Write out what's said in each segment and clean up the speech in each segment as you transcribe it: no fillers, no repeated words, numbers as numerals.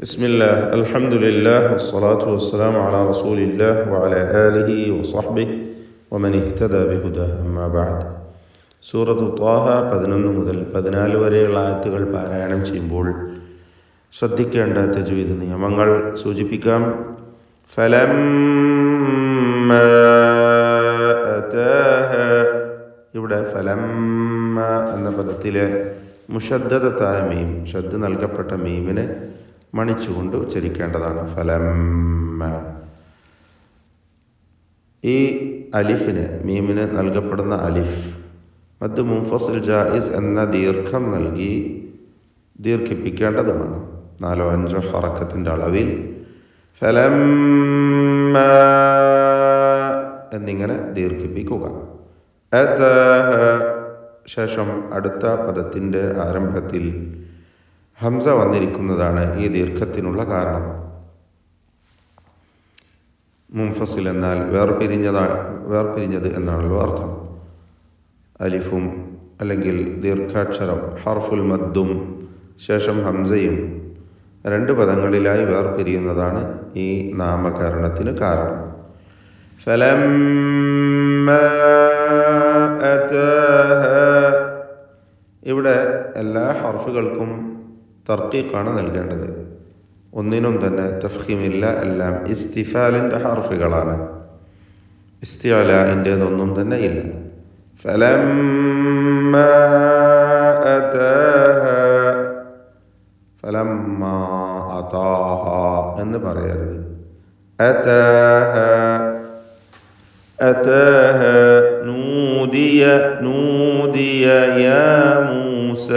بسم الله الحمد لله والصلاة والسلام على رسول الله وعلى آله وصحبه ومن اهتدى بهداه أما بعد. സൂറത്തു ത്വാഹ 11 മുതൽ 14 വരെയുള്ള ആയത്തുകൾ പാരായണം ചെയ്യുമ്പോൾ ശ്രദ്ധിക്കേണ്ട തജ്വീദ് നിയമങ്ങൾ സൂചിപ്പിക്കാം. ഫലമ്മ അതാഹ, ഇവിടെ ഫലമ്മ എന്ന പദത്തിലെ മുഷദ്ദദത്തായ മീം, ഷദ്ദ് നൽകപ്പെട്ട മീമിനെ മണിച്ചുകൊണ്ട് ഉച്ചരിക്കേണ്ടതാണ്. ഫലമ്മ. ഈ അലിഫിന്, മീമിന് നൽകപ്പെടുന്ന അലിഫ് മദ് മുൻഫസിൽ ജായിസ് എന്ന ദീർഘം നൽകി ദീർഘിപ്പിക്കേണ്ടതുമാണ്. 4-5 ഹറക്കത്തിൻ്റെ അളവിൽ ഫലമ്മ എന്നിങ്ങനെ ദീർഘിപ്പിക്കുക. അതാഹ, ശേഷം അടുത്ത പദത്തിൻ്റെ ആരംഭത്തിൽ ഹംസ വന്നിരിക്കുന്നതാണ് ഈ ദീർഘത്തിനുള്ള കാരണം. മുൻഫസിൽ എന്നാൽ വേർപിരിഞ്ഞത് എന്നാണല്ലോ അർത്ഥം. അലിഫും അല്ലെങ്കിൽ ദീർഘാക്ഷരം ഹർഫുൽ മദ്ദും ശേഷം ഹംസയും 2 പദങ്ങളിലായി വേർപിരിയുന്നതാണ് ഈ നാമകരണത്തിന് കാരണം. ഫലമ്മ അതാഹ, ഇവിടെ എല്ലാ ഹർഫുകൾക്കും തർക്കീഖാണ് നൽകേണ്ടത്. ഒന്നിനും തന്നെ തഫ്ഖീമില്ല, എല്ലാം ഇസ്തിഫാലിൻ്റെ ഹർഫുകളാണ്. ഇസ്തിഅലാഇൻ്റെതൊന്നും തന്നെ ഇല്ല. ഫലമ്മ അതാഹ, ഫലമ്മ അതാഹ എന്ന് പറയരുത്. അതാഹ അതാഹ, നൂദിയ നൂദിയ യാ മൂസ,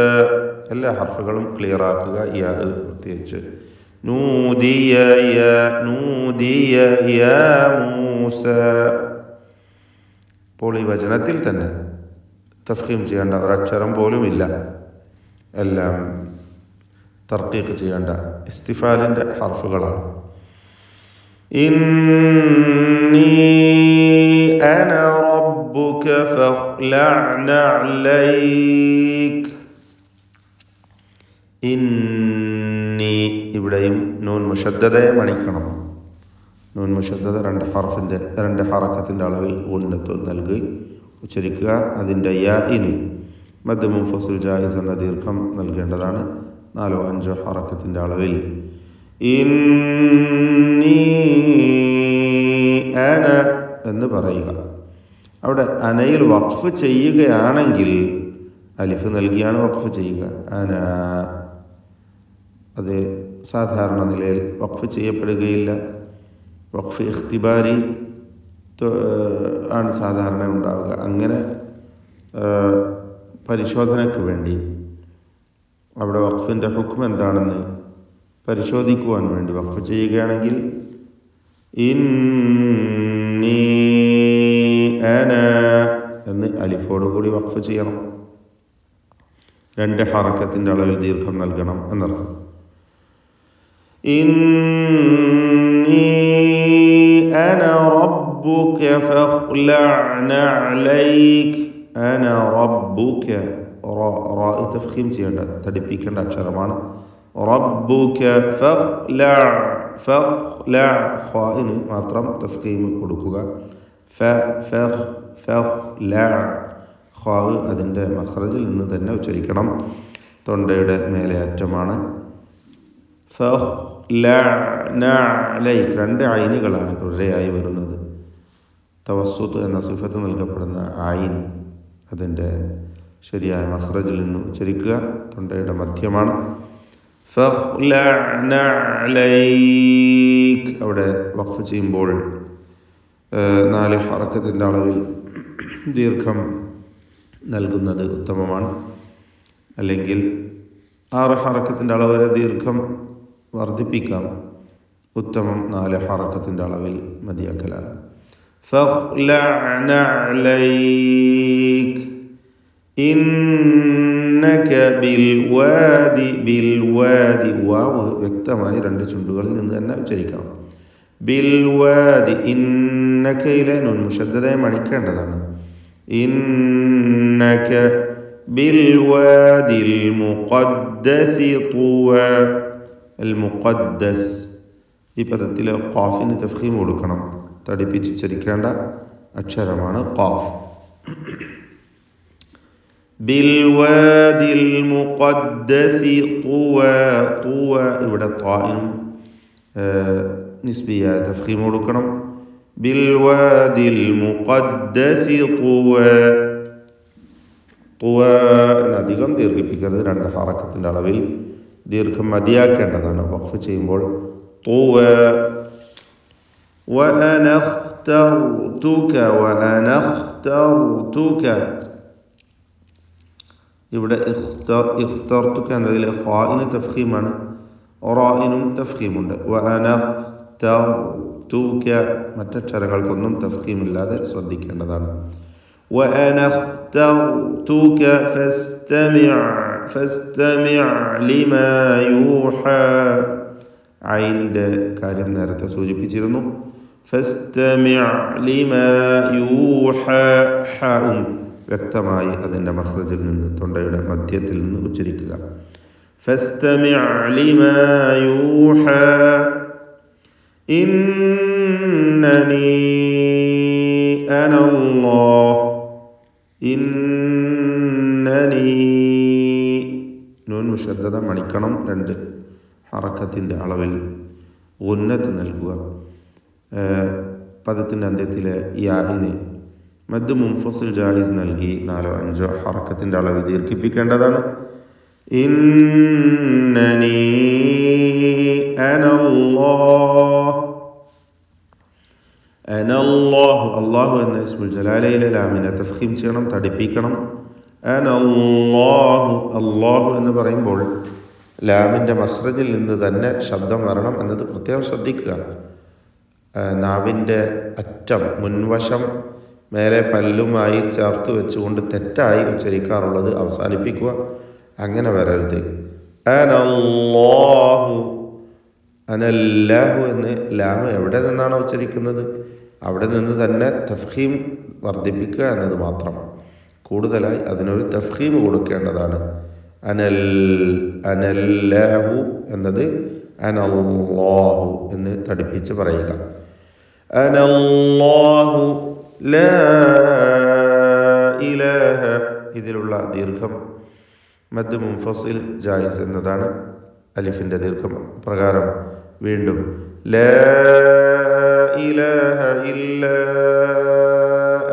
എല്ലാ ഹർഫുകളും ക്ലിയർ ആക്കുക. യാ പ്രത്യേകിച്ച്. നൂദിയ യാ, നൂദിയ യാ മൂസ. അപ്പോൾ ഈ വചനത്തിൽ തന്നെ തഫ്ഖീം ചെയ്യേണ്ട ഒരക്ഷരം പോലും ഇല്ല, എല്ലാം തർക്കീഖ് ചെയ്യേണ്ട ഇസ്തിഫാലിൻ്റെ ഹർഫുകളാണ്. ഇന്നി അന റബ്ബുക ഫഖ്ലഅ അലൈക. ഇന്നി, ഇവിടെയും നൂൻ മുഷദ്ദദയെ മണിക്കണം. നൂൻ മുഷദ്ദദ 2 ഹറക്കത്തിൻ്റെ അളവിൽ ഉന്നത്ത് നൽകി ഉച്ചരിക്കുക. അതിൻ്റെ യാഇന് മദ് മുൻഫസിൽ ജായിസ് എന്ന ദീർഘം നൽകേണ്ടതാണ് 4-5 ഹറക്കത്തിൻ്റെ അളവിൽ. ഇന്നി അന എന്ന് പറയുക. അവിടെ അനയിൽ വഖഫ് ചെയ്യുകയാണെങ്കിൽ അലിഫ് നൽകിയാണ് വഖഫ് ചെയ്യുക. അന, അത് സാധാരണ നിലയിൽ വഖഫ് ചെയ്യപ്പെടുകയില്ല. വഖഫ് ഇഖ്തിബാരി ആണ് സാധാരണ ഉണ്ടാവുക. അങ്ങനെ പരിശോധനയ്ക്ക് വേണ്ടി, അവിടെ വഖഫിൻ്റെ ഹുക്ം എന്താണെന്ന് പരിശോധിക്കുവാൻ വേണ്ടി വഖഫ് ചെയ്യുകയാണെങ്കിൽ ഇന്നി അന എന്ന് അലിഫോടുകൂടി വഖഫ് ചെയ്യണം. 2 ഹറക്കത്തിൻ്റെ അളവിൽ ദീർഘം നൽകണം എന്നർത്ഥം. ഇന്നി അന റബ്ബുക ഫഖ്ലഅ അലൈക. അന റബ്ബുക, റാ തഫ്ഖീം ചെയ്യേണ്ട, തടിപ്പിക്കേണ്ട അക്ഷരമാണ്. റബ്ബുക ഫഖ്ലഅ, ഫഖ്ലഅ ഖാഇന് മാത്രം തഫ്ഖീം കൊടുക്കുക. ഫഖ്ലഅ, ഖാ അതിൻ്റെ മഖ്റജിൽ നിന്ന് തന്നെ ഉച്ചരിക്കണം. തൊണ്ടയുടെ മേലെ അറ്റമാണ്. ഫഖ്ലഅ അലൈക, 2 ഐനുകളാണ് തുടരെയായി വരുന്നത്. തവസ്സുത്ത് എന്ന സിഫത്ത് നൽകപ്പെടുന്ന ഐൻ അതിൻ്റെ ശരിയായ മഖ്റജിൽ നിന്ന് ഉച്ചരിക്കുക. തൊണ്ടയുടെ മധ്യമാണ്. ഫഖ്ലഅ അലൈക, അവിടെ വഖഫ് ചെയ്യുമ്പോൾ 4 ഹറക്കത്തിൻ്റെ അളവിൽ ദീർഘം നൽകുന്നത് ഉത്തമമാണ്. അല്ലെങ്കിൽ 6 ഹറക്കത്തിൻ്റെ അളവിൽ ദീർഘം വർദ്ധിപ്പിക്കാം. ഉത്തമം 4 ഹറക്കത്തിൻ്റെ അളവിൽ മതിയാക്കലാണ്. ഫഖ്ലഅ അലൈക ഇന്നക ബിൽവാദി, ബിൽവാദി, വാവ് വ്യക്തമായി 2 ചുണ്ടുകളിൽ നിന്ന് തന്നെ ഉച്ചരിക്കണം. ബിൽവാദി, ഇന്നകയിലെ നൂൻ മുഷദ്ദദയെ മണിക്കേണ്ടതാണ്. ഇന്നക ബിൽവാദിൽ മുഖദ്ദസി തുവ, അൽ മുഖദ്ദസ്. ഈ പദത്തിൽ ഖാഫിന് തഫ്ഖീം കൊടുക്കണം. തടിപ്പിച്ച് ഉച്ചരിക്കേണ്ട അക്ഷരമാണ് ഖാഫ്. ബിൽവാദിൽ മുഖദ്ദസി തുവ. തുവ ഇവിടെ ത്വാഇനും നിസ്ബിയായ തഫ്ഖീം കൊടുക്കണം. ബിൽവാദിൽ മുഖദ്ദസി തുവ. തുവ എന്ന് അധികം ദീർഘിപ്പിക്കരുത്. 2 ഹറക്കത്തിൻ്റെ അളവിൽ ദീർഘം മതിയാക്കേണ്ടതാണ് വഖഫ് ചെയ്യുമ്പോൾ. തുവ. വഅന ഖ്തർതുക. വഅന ഖ്തർതുക. ഇവിടെ ഇഖ്തർതുക എന്നതിൽ ഖാഇന് തഫ്ഖീമാണ്, റാഇനും തഫ്ഖീമുണ്ട്. വഅന ഖ്തർതുക മറ്റക്ഷരങ്ങൾക്കൊന്നും തഫ്ഖീമില്ലാതെ ശ്രദ്ധിക്കേണ്ടതാണ്. وأنا اخترتك فاستمع لما يوحى. ഐനിൻ്റെ കാര്യം നേരത്തെ സൂചിപ്പിച്ചിരുന്നു. فاستمع لما يوحى. ഹാഉം വ്യക്തമായി അതിൻ്റെ മഖ്റജിൽ നിന്ന്, തൊണ്ടയുടെ മധ്യത്തിൽ നിന്ന് ഉച്ചരിക്കുക. فاستمع لما يوحى إنني أنا الله. ഇന്നനീ നൂൻ മുഷദ്ദദ മണിക്കണം. 2 ഹറക്കത്തിൻ്റെ അളവിൽ ഉന്നത്ത് നൽകുക. പദത്തിൻ്റെ അന്ത്യത്തിലെ യാഇന് മദ് മുൻഫസിൽ ജായിസ് നൽകി 4-5 ഹറക്കത്തിൻ്റെ അളവിൽ ദീർഘിപ്പിക്കേണ്ടതാണ്. ഇന്നനീ അനല്ലാഹ്. അനല്ലാഹു. അള്ളാഹു എന്ന ഇസ്മുൽ ജലാലയിലെ ലാമിനെ തഫ്ഖീം ചെയ്യണം, തടിപ്പിക്കണം. അനല്ലാഹു. അള്ളാഹു എന്ന് പറയുമ്പോൾ ലാമിൻ്റെ മഖ്റജിൽ നിന്ന് തന്നെ ശബ്ദം വരണം എന്നത് പ്രത്യേകം ശ്രദ്ധിക്കുക. നാവിൻ്റെ അറ്റം മുൻവശം മേലെ പല്ലുമായി ചേർത്ത് വെച്ചുകൊണ്ട് തെറ്റായി ഉച്ചരിക്കാറുള്ളത് അവസാനിപ്പിക്കുക. അങ്ങനെ വരരുത്. അനല്ലാഹു. അനല്ലാഹു എന്ന് ലാമ് എവിടെ നിന്നാണോ ഉച്ചരിക്കുന്നത് അവിടെ നിന്ന് തന്നെ തഫ്ഖീം വർദ്ധിപ്പിക്കുക എന്നത് മാത്രം. കൂടുതലായി അതിനൊരു തഫ്ഖീം കൊടുക്കേണ്ടതാണ്. അനല്ലാഹു എന്നത് അനല്ലാഹു എന്ന് തടിപ്പിച്ച് പറയുക. അനല്ലാഹു ലാ ഇലാഹ. ഇതിലുള്ള ദീർഘം മദ് മുൻഫസിൽ ജായിസ് എന്നതാണ്. അലിഫിൻ്റെ ദീർഘം പ്രകാരം വീണ്ടും ലാ ഇലാഹ ഇല്ലാ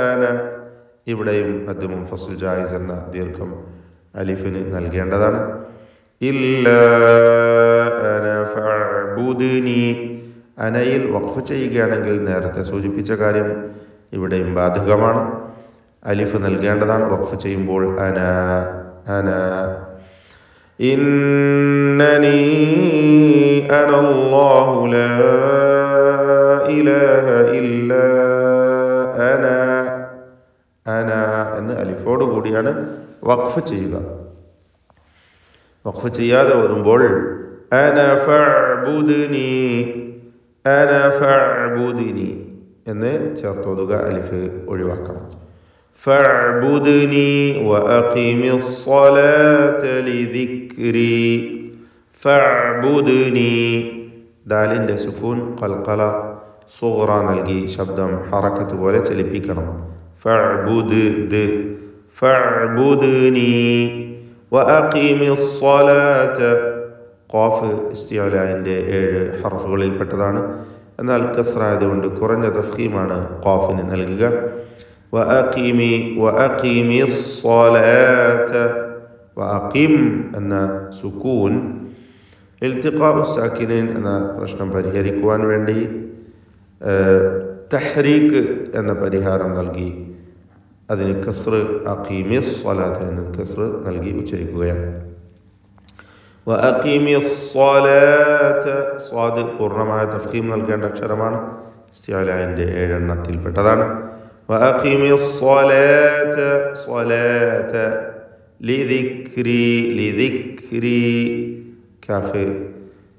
അന. ഇവിടെയും മദ് മുൻഫസിൽ ജായിസ് എന്ന ദീർഘം അലിഫിന് നൽകേണ്ടതാണ്. ഇല്ലാ അന ഫഅ്ബുദ്നി. അനയിൽ വഖഫ് ചെയ്യുകയാണെങ്കിൽ നേരത്തെ സൂചിപ്പിച്ച കാര്യം ഇവിടെയും ബാധകമാണ്. അലിഫ് നൽകേണ്ടതാണ് വഖഫ് ചെയ്യുമ്പോൾ. അന അന. ഇന്നനീ അനല്ലാഹു ലാ ഇലാഹ ഇല്ലാ അന. അന എന്ന് അലിഫോട് കൂടിയാണ് വഖഫ് ചെയ്യുക. വഖഫ് ചെയ്യാതെ വരുമ്പോൾ അന ഫഅ്ബുദ്നി, അന ഫഅ്ബുദ്നി എന്ന് ചേർത്തോതുക. അലിഫ് ഒഴിവാക്കണം. فاعبدني وأقم الصلاة لذكري. فاعبدني. ദാലിൻ്റെ സുക്കൂൻ ഖൽഖല സുഗ്റ നൽകി ശബ്ദം ഹറക്കത്ത് പോലെ ചലിപ്പിക്കണം. ഫഅ്ബുദ്നി വഅഖിമി الصلاة. ഖാഫ് ഇസ്തിഅലാഇൻ്റെ 7 ഹർഫുകളിൽപ്പെട്ടതാണ്. എന്നാൽ കസ്റ ആയതുകൊണ്ട് കുറഞ്ഞ തഫ്ഖീമാണ് ഖാഫിന് നൽകുക. വഅഖിമി الصلاة. വഅഖിം എന്ന സുക്കൂൻ ഇൽത്തിഖാഉ സാക്കിനൈൻ എന്ന പ്രശ്നം പരിഹരിക്കുവാൻ വേണ്ടി തഹ്രീക്ക് എന്ന പരിഹാരം നൽകി അതിന് കസ്ർ അഖീമി സ്വലാത്ത് എന്ന കസ്ർ നൽകി ഉച്ചരിക്കുകയാണ്. വഅഖീമി സ്വലാത്ത്. സ്വാദ് പൂർണ്ണമായ തഫ്ഖീം നൽകേണ്ട അക്ഷരമാണ്. ഇസ്തിഅലാഇൻ്റെ 7 എണ്ണത്തിൽപ്പെട്ടതാണ്. വഅഖീമി സ്വലാത്ത്. സ്വലാത്ത് ലിദിക്രി. ലിദിക്രി കാഫ്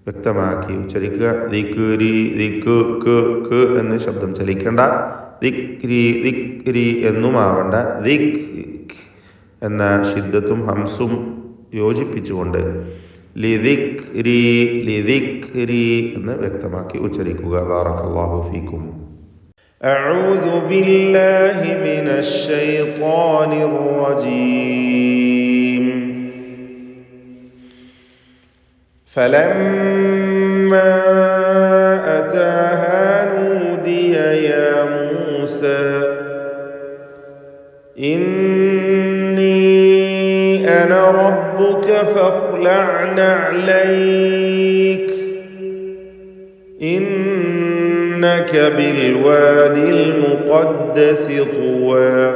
വ്യക്തമാക്കി ഉച്ചരിക്കുക. ദിക്രി ദിക്ക് എന്ന് ശബ്ദം ചലിക്കേണ്ട. ദിക്രി ദിക്രി എന്നുമാവേണ്ട. ദിക് എന്ന ഷിദ്ദത്തും ഹംസും യോജിപ്പിച്ചുകൊണ്ട് ലിദിക്രി എന്ന് വ്യക്തമാക്കി ഉച്ചരിക്കുക. ബാറകല്ലാഹു ഫീക്കും. അഊദു ബില്ലാഹി മിനശ് ശൈത്വാനിർ റജീം. ഫലമ്മാ അതാഹാ നൂദിയ യാ മൂസാ أنا ربك فاخلع نعليك إنك بالوادي المقدس طوى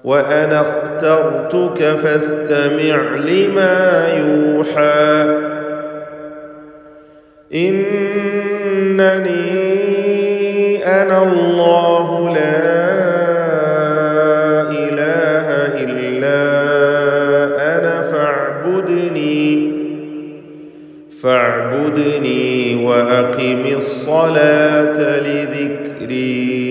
وأنا اخترتك فاستمع لما يوحى إنني أنا الله لا فاعبدني وأقم الصلاة لذكري.